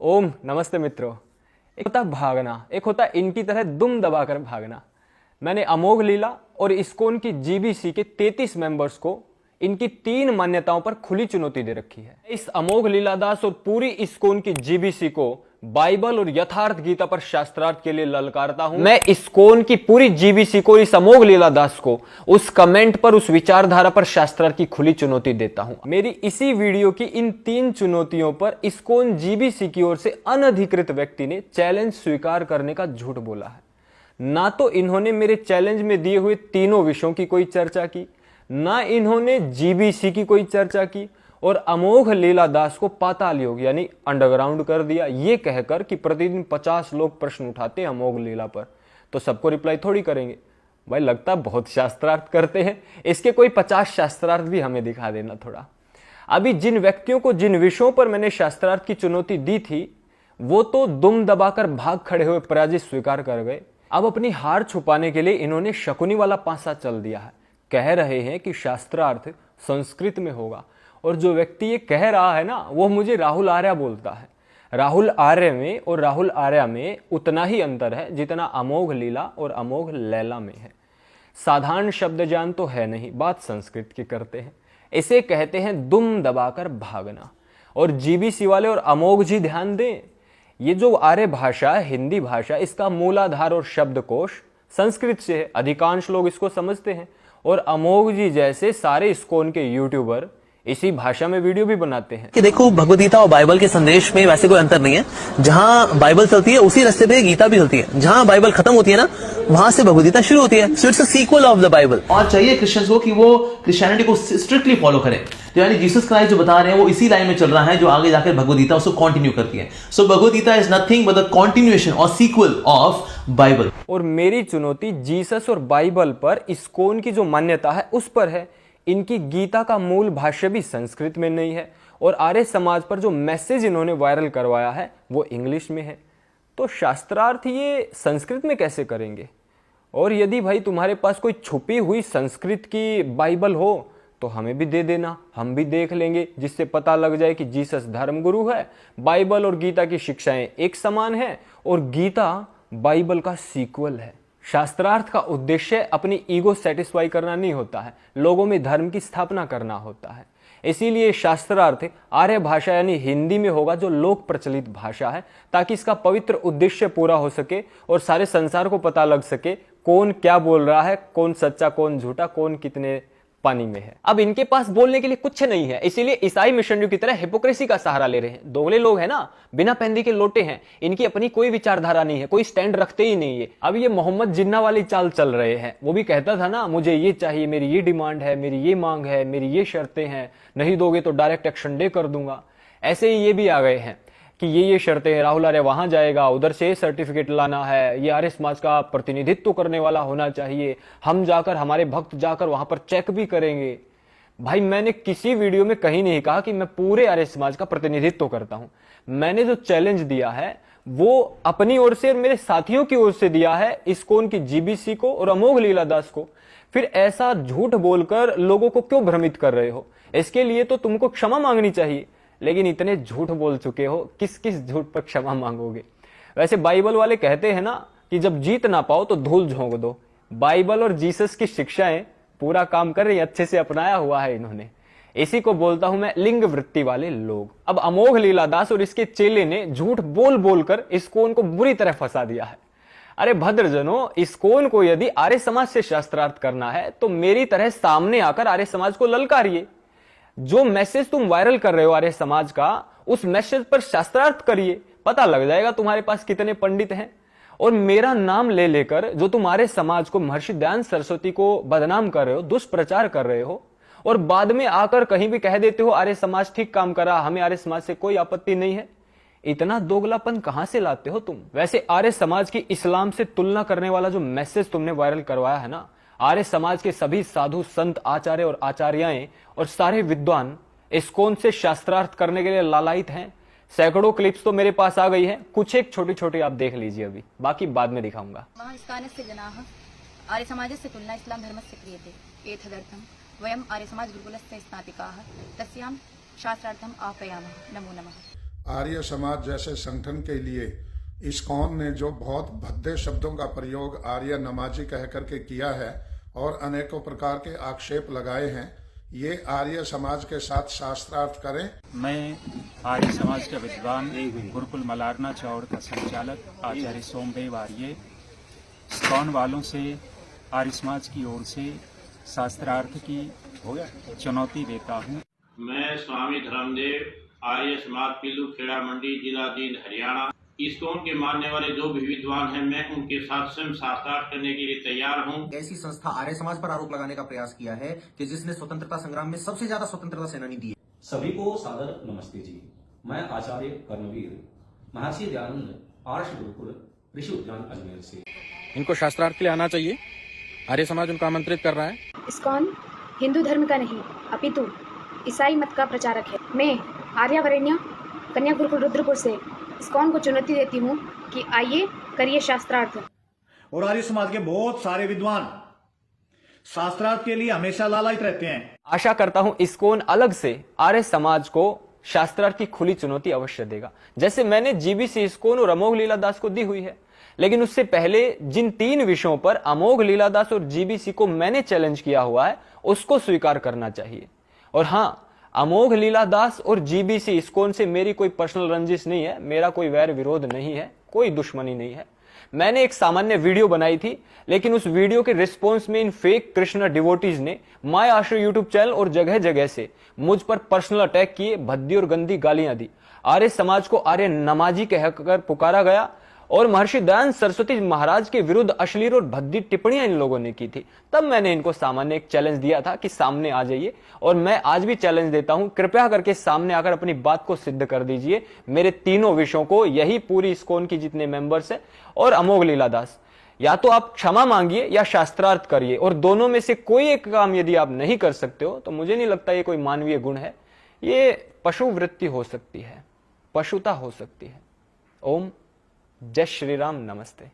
ओम नमस्ते मित्रों। एक होता भागना, एक होता इनकी तरह दुम दबाकर भागना। मैंने अमोघ लीला और इस्कॉन की जीबीसी के 33 मेंबर्स को इनकी 3 मान्यताओं पर खुली चुनौती दे रखी है। इस अमोघ लीलादास और पूरी इस्कॉन की जीबीसी को बाइबल और यथार्थ गीता पर शास्त्रार्थ के लिए ललकारता हूं। मैं इस्कॉन की पूरी जीबीसी को, इस अमोघ लीलादास को, उस कमेंट पर, उस विचारधारा पर शास्त्रार्थ की खुली चुनौती देता हूं। मेरी इसी वीडियो की इन 3 चुनौतियों पर इस्कॉन जीबीसी की ओर से अनधिकृत व्यक्ति ने चैलेंज स्वीकार करने का झूठ बोला है। ना तो इन्होंने मेरे चैलेंज में दिए हुए तीनों विषयों की कोई चर्चा की, ना इन्होंने जीबीसी की कोई चर्चा की, और अमोघ लीलादास को पाताल योग यानी अंडरग्राउंड कर दिया, ये कहकर कि प्रतिदिन 50 लोग प्रश्न उठाते हैं अमोघ लीला पर, तो सबको रिप्लाई थोड़ी करेंगे। भाई लगता बहुत शास्त्रार्थ करते हैं, इसके कोई 50 शास्त्रार्थ भी हमें दिखा देना थोड़ा। अभी जिन व्यक्तियों को जिन विषयों पर मैंने शास्त्रार्थ की चुनौती दी थी, वो तो दुम दबाकर भाग खड़े हुए पराजित स्वीकार कर गए। अब अपनी हार छुपाने के लिए इन्होंने शकुनी वाला पासा चल दिया है। कह रहे हैं कि शास्त्रार्थ संस्कृत में होगा, और जो व्यक्ति ये कह रहा है ना, वो मुझे राहुल आर्या बोलता है। राहुल आर्य में और राहुल आर्या में उतना ही अंतर है जितना अमोघ लीला और अमोघ लैला में है। साधारण शब्द ज्ञान तो है नहीं, बात संस्कृत की करते हैं। इसे कहते हैं दुम दबाकर भागना। और जीबीसी वाले और अमोघ जी ध्यान दें, ये जो आर्य भाषा है, हिंदी भाषा, इसका मूलाधार और शब्दकोश संस्कृत से है। अधिकांश लोग इसको समझते हैं, और अमोघ जी जैसे सारे इस्कॉन के यूट्यूबर इसी भाषा में वीडियो भी बनाते हैं। कि देखो, भगवद गीता और बाइबल के संदेश में वैसे कोई अंतर नहीं है। जहां बाइबल चलती है उसी रास्ते पे गीता भी चलती है। जहां बाइबल खत्म होती है ना, वहां से भगवद गीता शुरू होती है। So it's a sequel of the Bible. और चाहिए क्रिश्चियंस को कि वो क्रिश्चियनिटी को स्ट्रिक्टली फॉलो करें। तो यानी जीसस क्राइस्ट जो बता रहे हैं वो इसी लाइन में चल रहा है जो आगे जाकर भगवद गीता उसको कंटिन्यू करती है। So Bhagavad Gita is nothing but the continuation और सीक्वल ऑफ बाइबल। और मेरी चुनौती जीसस और बाइबल पर इस्कॉन की जो मान्यता है उस पर है। इनकी गीता का मूल भाष्य भी संस्कृत में नहीं है, और आर्य समाज पर जो मैसेज इन्होंने वायरल करवाया है वो इंग्लिश में है। तो शास्त्रार्थ ये संस्कृत में कैसे करेंगे? और यदि भाई तुम्हारे पास कोई छुपी हुई संस्कृत की बाइबल हो तो हमें भी दे देना, हम भी देख लेंगे, जिससे पता लग जाए कि जीसस धर्मगुरु है, बाइबल और गीता की शिक्षाएं एक समान है, और गीता बाइबल का सीक्वल है। शास्त्रार्थ का उद्देश्य अपनी ईगो सेटिस्फाई करना नहीं होता है, लोगों में धर्म की स्थापना करना होता है। इसीलिए शास्त्रार्थ आर्य भाषा यानी हिंदी में होगा, जो लोक प्रचलित भाषा है, ताकि इसका पवित्र उद्देश्य पूरा हो सके और सारे संसार को पता लग सके कौन क्या बोल रहा है, कौन सच्चा कौन झूठा, कौन कितने पानी में है। अब इनके पास बोलने के लिए कुछ नहीं है, इसीलिए ईसाई मिशनरियों की तरह हिपोक्रेसी का सहारा ले रहे हैं। दोगले लोग हैं ना, बिना पैंदी के लोटे हैं। इनकी अपनी कोई विचारधारा नहीं है, कोई स्टैंड रखते ही नहीं है। अब ये मोहम्मद जिन्ना वाली चाल चल रहे हैं। वो भी कहता था ना, मुझे ये चाहिए, मेरी ये डिमांड है, मेरी ये मांग है, मेरी ये शर्तें हैं, नहीं दोगे तो डायरेक्ट एक्शन डे कर दूंगा। ऐसे ही ये भी आ गए हैं कि ये शर्तें हैं, राहुल आर्य वहां जाएगा, उधर से सर्टिफिकेट लाना है, ये आर्य समाज का प्रतिनिधित्व करने वाला होना चाहिए, हम जाकर, हमारे भक्त जाकर वहां पर चेक भी करेंगे। भाई मैंने किसी वीडियो में कहीं नहीं कहा कि मैं पूरे आर्य समाज का प्रतिनिधित्व करता हूं। मैंने जो चैलेंज दिया है वो अपनी ओर से और मेरे साथियों की ओर से दिया है, इस्कॉन की जीबीसी को और अमोघ लीलादास को। फिर ऐसा झूठ बोलकर लोगों को क्यों भ्रमित कर रहे हो? इसके लिए तो तुमको क्षमा मांगनी चाहिए, लेकिन इतने झूठ बोल चुके हो, किस किस झूठ पर क्षमा मांगोगे? वैसे बाइबल वाले कहते हैं ना कि जब जीत ना पाओ तो धूल झोंक दो। बाइबल और जीसस की शिक्षाएं पूरा काम कर रही, अच्छे से अपनाया हुआ है इन्होंने। इसी को बोलता हूं मैं लिंग वृत्ति वाले लोग। अब अमोघ लीलादास और इसके चेले ने झूठ बोल बोलकर इस्कॉन को बुरी तरह फंसा दिया है। अरे भद्रजनों, इस्कॉन को यदि आर्य समाज से शास्त्रार्थ करना है तो मेरी तरह सामने आकर आर्य समाज को ललकारिए। जो मैसेज तुम वायरल कर रहे हो आर्य समाज का, उस मैसेज पर शास्त्रार्थ करिए, पता लग जाएगा तुम्हारे पास कितने पंडित हैं। और मेरा नाम ले लेकर जो तुम आर्य समाज को, महर्षि दयानंद सरस्वती को बदनाम कर रहे हो, दुष्प्रचार कर रहे हो, और बाद में आकर कहीं भी कह देते हो आर्य समाज ठीक काम करा, हमें आर्य समाज से कोई आपत्ति नहीं है। इतना दोगलापन कहां से लाते हो तुम? वैसे आर्य समाज की इस्लाम से तुलना करने वाला जो मैसेज तुमने वायरल करवाया है ना, आर्य समाज के सभी साधु संत, आचार्य और आचार्याएं और सारे विद्वान इस्कॉन से शास्त्रार्थ करने के लिए लालायित हैं। सैकड़ों क्लिप्स तो मेरे पास आ गई हैं, कुछ एक छोटी छोटी आप देख लीजिए, अभी बाकी बाद में दिखाऊंगा। आर्य समाजस्य तुलना इस्लाम धर्मस्य क्रियते एतदर्थं वयम् आर्य समाज गुरुकुलस्य स्नातिकाः तस्यां शास्त्रार्थम् आह्वयामः। नमो नमः। आर्य समाज जैसे संगठन के लिए इस्कॉन ने जो बहुत भद्दे शब्दों का प्रयोग आर्य नमाजी कह करके किया है और अनेकों प्रकार के आक्षेप लगाए हैं, ये आर्य समाज के साथ शास्त्रार्थ करें। मैं आर्य समाज का विद्वान गुरुकुल मलारना चौड़ का संचालक आचार्य सोमदेव आर्य इस्कॉन वालों से आर्य समाज की ओर से शास्त्रार्थ की चुनौती देता हूँ। मैं स्वामी धर्मदेव आर्य समाज पिल्लू खेड़ा मंडी जिला जींद हरियाणा इस्कॉन के मानने वाले जो भी विद्वान हैं, मैं उनके साथ स्वयं शास्त्रार्थ करने के लिए तैयार हूं। ऐसी संस्था आर्य समाज पर आरोप लगाने का प्रयास किया है कि जिसने स्वतंत्रता संग्राम में सबसे ज्यादा स्वतंत्रता सेनानी दी है। सभी को सादर नमस्ते जी। मैं आचार्य कर्मवीर महर्षि दयानंद आर्ष गुरुकुल ऋषि उद्यान अजमेर से। इनको शास्त्रार्थ के लिए आना चाहिए। आर्य समाज उनको आमंत्रित कर रहा है। इस्कॉन हिंदू धर्म का नहीं अपितु ईसाई मत का प्रचारक है। मैं आर्यावरेण्य कन्या गुरुकुल रुद्रपुर से इस्कॉन को चुनौती देती हूँ कि आइए करिए शास्त्रार्थ। और आर्य समाज के बहुत सारे विद्वान शास्त्रार्थ के लिए हमेशा लालायित रहते हैं। आशा करता हूं इस्कॉन अलग से आर्य समाज को शास्त्रार्थ की खुली चुनौती अवश्य देगा, जैसे मैंने जीबीसी इस्कॉन और अमोघ लीलादास को दी हुई है। लेकिन उससे पहले जिन 3 विषयों पर अमोघ लीलादास और जीबीसी को मैंने चैलेंज किया हुआ है, उसको स्वीकार करना चाहिए। और हां, अमोघ लीलादास और जीबीसी इस्कॉन से मेरी कोई पर्सनल रंजिश नहीं है, मेरा कोई वैर विरोध नहीं है, कोई दुश्मनी नहीं है। मैंने एक सामान्य वीडियो बनाई थी, लेकिन उस वीडियो के रिस्पॉन्स में इन फेक कृष्ण डिवोटीज ने माय आश्रय यूट्यूब चैनल और जगह जगह से मुझ पर पर्सनल अटैक किए, भद्दी और गंदी गालियां दी। आर्य समाज को आर्य नमाजी कहकर पुकारा गया और महर्षि दयानंद सरस्वती महाराज के विरुद्ध अश्लील और भद्दी टिप्पणियां इन लोगों ने की थी। तब मैंने इनको सामान्य एक चैलेंज दिया था कि सामने आ जाइए, और मैं आज भी चैलेंज देता हूं, कृपया करके सामने आकर अपनी बात को सिद्ध कर दीजिए मेरे तीनों विषयों को। यही पूरी इस्कॉन की जितने मेंबर्स हैं और अमोघ लीलादास, या तो आप क्षमा मांगिए या शास्त्रार्थ करिए, और दोनों में से कोई एक काम यदि आप नहीं कर सकते हो तो मुझे नहीं लगता ये कोई मानवीय गुण है। ये पशु वृत्ति हो सकती है, पशुता हो सकती है। ओम जय श्री राम, नमस्ते।